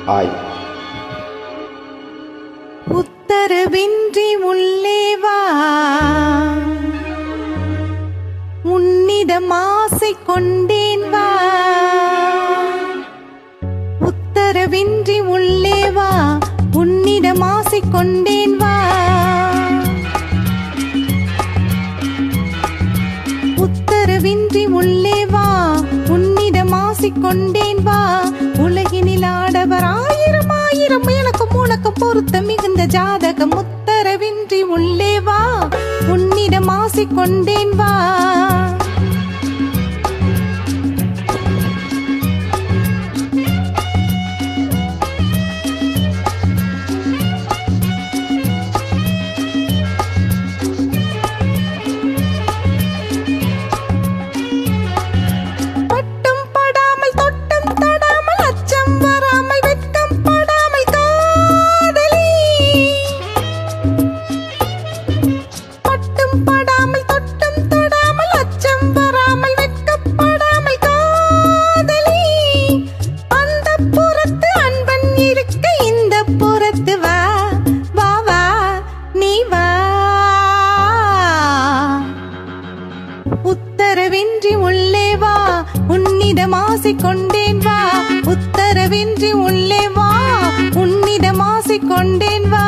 Hi. உத்தரவின்றி உள்ளே வா, உன்னிடம் ஆசை கொண்டேன் வா. உத்தரவின்றி உள்ளே வா, உன்னிடம் ஆசை கொண்டேன் வா. உத்தரவின்றி உள்ளே வா, உன்னிடம் ஆசை கொண்டேன் வா. உலகினில் ஆடவர் ஆயிரம் ஆயிரம், எனக்கும் உனக்கும் பொருத்த மிகுந்த ஜாதகம். உத்தரவின்றி உள்ளே வா, உன்னிடம் ஆசை கொண்டேன் வா. உத்தரவின்றி உள்ளே வா, உன்னிடம் ஆசை கொண்டேன் வா. உத்தரவின்றி உள்ளே வா, உன்னிடம் ஆசை கொண்டேன் வா.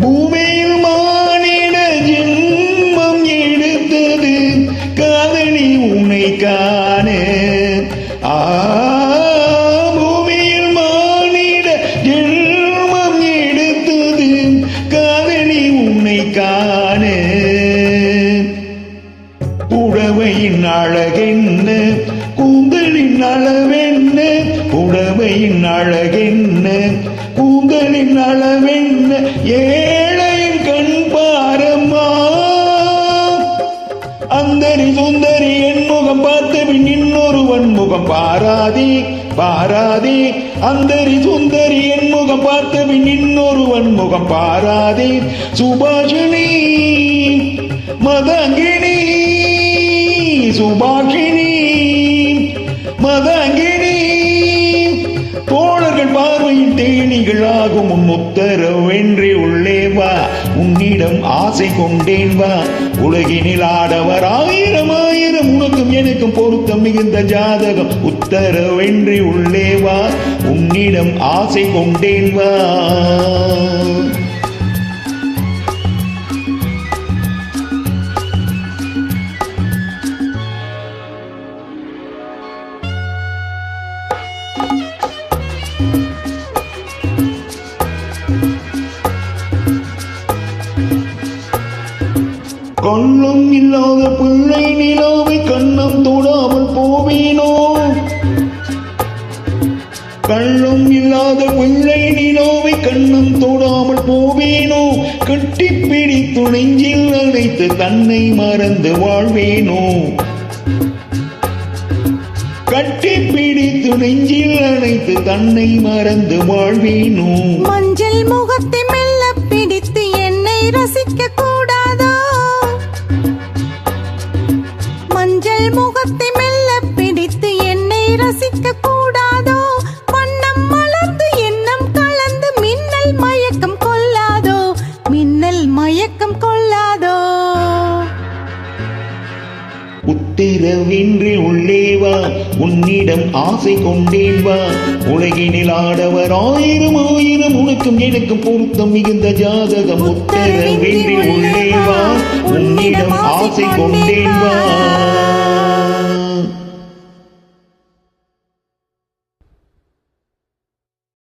பூமியில் மானிட ஜென்மம் எடுத்தது காதலி உன்னை காண. பூமியில் மானிட ஜென்மம் எடுத்தது காதலி உன்னை காண. புடவையின் அழகென்ன, கூந்தலின் அளவென்ன. புடவையின் அழகென்ன, கூந்தலின் அளவென்ன. ஏழையின் கண் பாரம்மா. அந்தரி சுந்தரி என் முகம் பார்த்து பின் இன்னொருவன் முகம் பாராதே பாராதே. அந்தரி சுந்தரி என் முகம் பார்த்து பின் இன்னொருவன் முகம் பாராதே. சுபாஷினி மதங்கினி, சுபாஷினி மதங்கினி. தோழர்கள் பார்வையின் தேனிகளாகும் உன் உத்தரவென்றி உள்ளே வா, உன்னிடம் ஆசை கொண்டேன் வா. உலகினில் ஆடவர் ஆயிரம் ஆயிரம், உனக்கும் எனக்கும் பொருத்தம் மிகுந்த ஜாதகம். உத்தரவென்றி உள்ளே வா, உன்னிடம் ஆசை கொண்டேன் வா. கண்ணும் இல்லாத பிள்ளை நிலாவை கண்ணம் தொடாமல் போவேனோ. கண்ணும் இல்லாத பிள்ளை நிலாவை கண்ணம் தொடாமல் போவேனோ. கட்டிப்பிடி துணைஞ்சில் அழைத்து தன்னை மறந்து வாழ்வேனோ. கட்டிப்பிடி துணைஞ்சில் அழைத்து தன்னை மறந்து வாழ்வேனோ. மஞ்சள் முகத்தை மெல்ல பிடித்து என்னை ரசிக்க கூடாதோ. மஞ்சள் முகத்தை மெல்ல பிடித்து என்னை ரசிக்க கூடாதோ. வண்ணம் மலர்ந்து எண்ணம் கலந்து மின்னல் மயக்கம் கொள்ளாதோ. மின்னல் மயக்கம் கொள்ளாதோ. உத்திரவின்றி உள்ளே வா, உன்னிடம் ஆசை கொண்டேன் வா. உலகினில் ஆடவர் ஆயிரம் ஆயிரம், உனக்கும் எனக்கும் பொருத்தம் மிகுந்த ஜாதகம். உத்தரவின்றி உள்ளே வா, உன்னிடம் ஆசை கொண்டேன் வா.